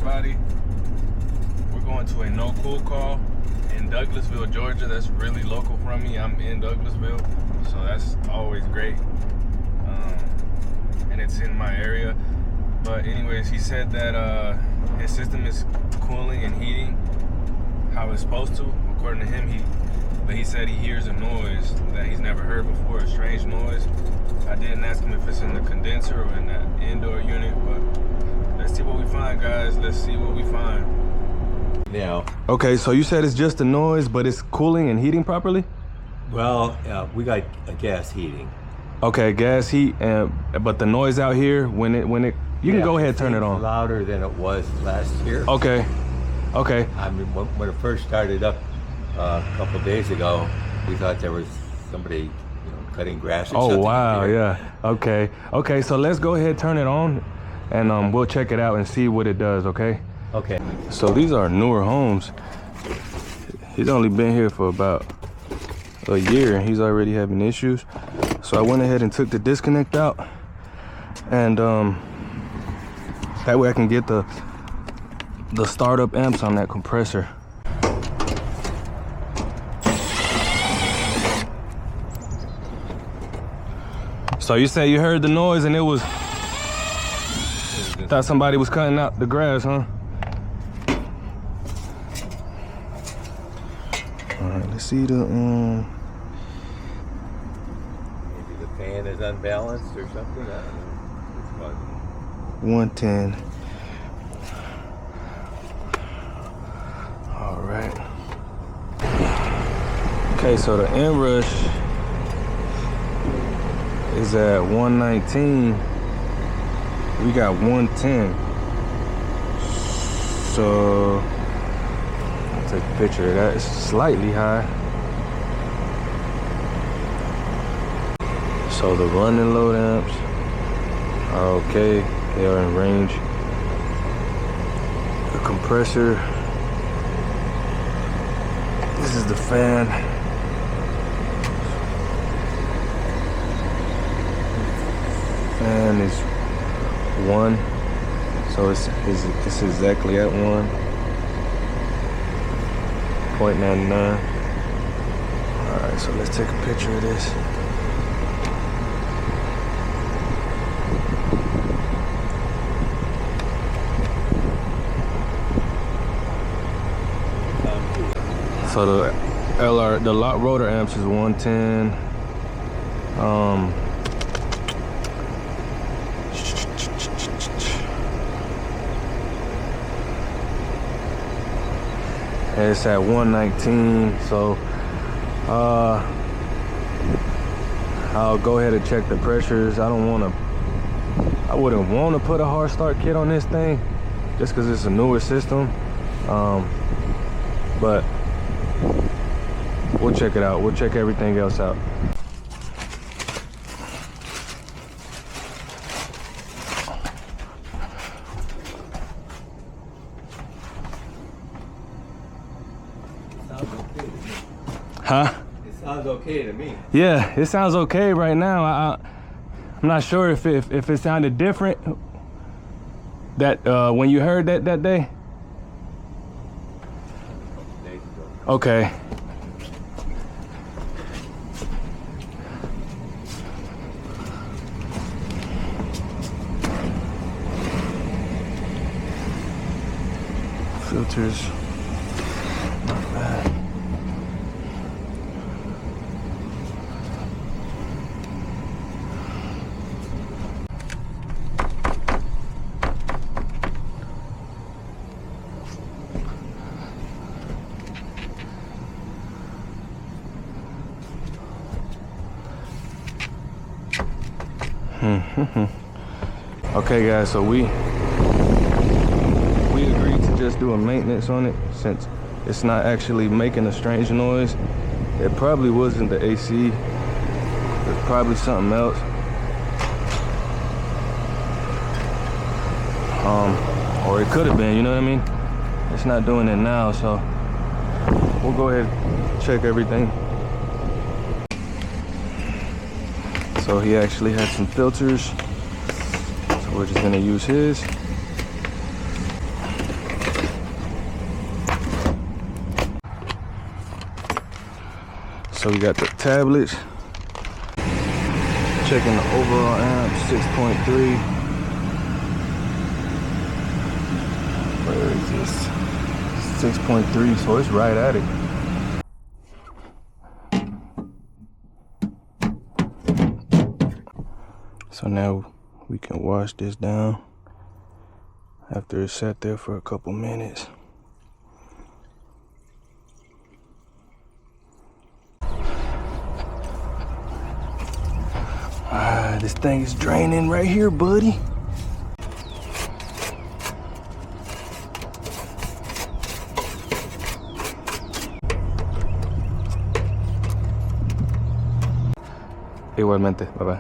everybody. We're going to a no cool call in Douglasville, Georgia. That's really local from me. I'm in Douglasville, so that's always great. And it's in my area. But anyways, he said that his system is cooling and heating how it's supposed to, according to him. But he said he hears a noise that he's never heard before, a strange noise. I didn't ask him if it's in the condenser or in that indoor unit, but let's see what we find, guys. Let's see what we find. Now, okay, so you said it's just a noise, but it's cooling and heating properly? well, we got a gas heating. Okay, gas heat, but the noise out here when it you can go ahead and turn it on. Louder than it was last year. Okay. I mean, when it first started up a couple of days ago, we thought there was somebody, cutting grass or something. Oh wow, yeah. Okay, so let's go ahead, turn it on, and we'll check it out and see what it does. Okay. Okay. So these are newer homes. He's only been here for about a year and he's already having issues. So I went ahead and took the disconnect out, and that way I can get the startup amps on that compressor. So you say you heard the noise and it was, thought somebody was cutting out the grass, huh? All right, let's see the Maybe the fan is unbalanced or something. I don't know. 110. All right. Okay, so the inrush is at 119. We got 110. So I'll take a picture of that. It's slightly high. So the running load amps are okay. They are in range. The compressor. This is the fan. Fan is 1. So it's exactly at 1.99. Alright, so let's take a picture of this. So the lot rotor amps is 110. And it's at 119. So I'll go ahead and check the pressures. I wouldn't want to put a hard start kit on this thing just because it's a newer system. But we'll check it out. We'll check everything else out. Huh? It sounds okay to me. Yeah, it sounds okay right now. I'm not sure if it sounded different that when you heard that day. Days ago. Okay. Filters. Not bad. Okay guys, so we agreed to just do a maintenance on it since it's not actually making a strange noise. It probably wasn't the AC. It's probably something else. Or it could have been, you know what I mean? It's not doing it now, so we'll go ahead and check everything. So he actually had some filters, so we're just gonna use his. So we got the tablets. Checking the overall amp, 6.3. Where is this? 6.3, so it's right at it. So now we can wash this down after it's sat there for a couple minutes. This thing is draining right here, buddy. Igualmente, bye-bye.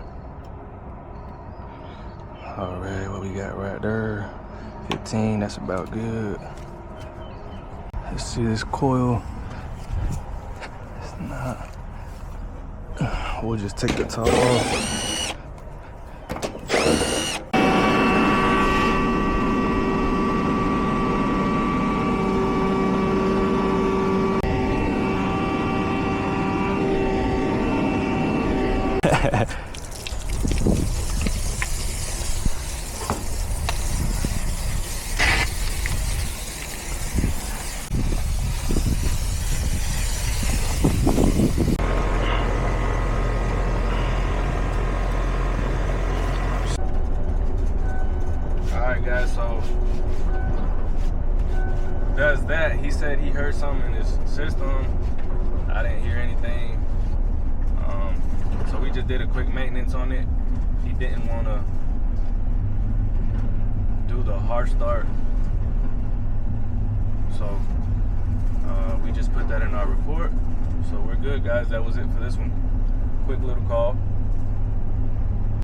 All right, what we got right there? 15, that's about good. Let's see this coil. It's not. We'll just take the top off. Alright guys, so does that. He said he heard something in his system. I didn't hear anything. So we just did a quick maintenance on it. He didn't want to do the hard start. So we just put that in our report. So we're good guys, that was it for this one. Quick little call.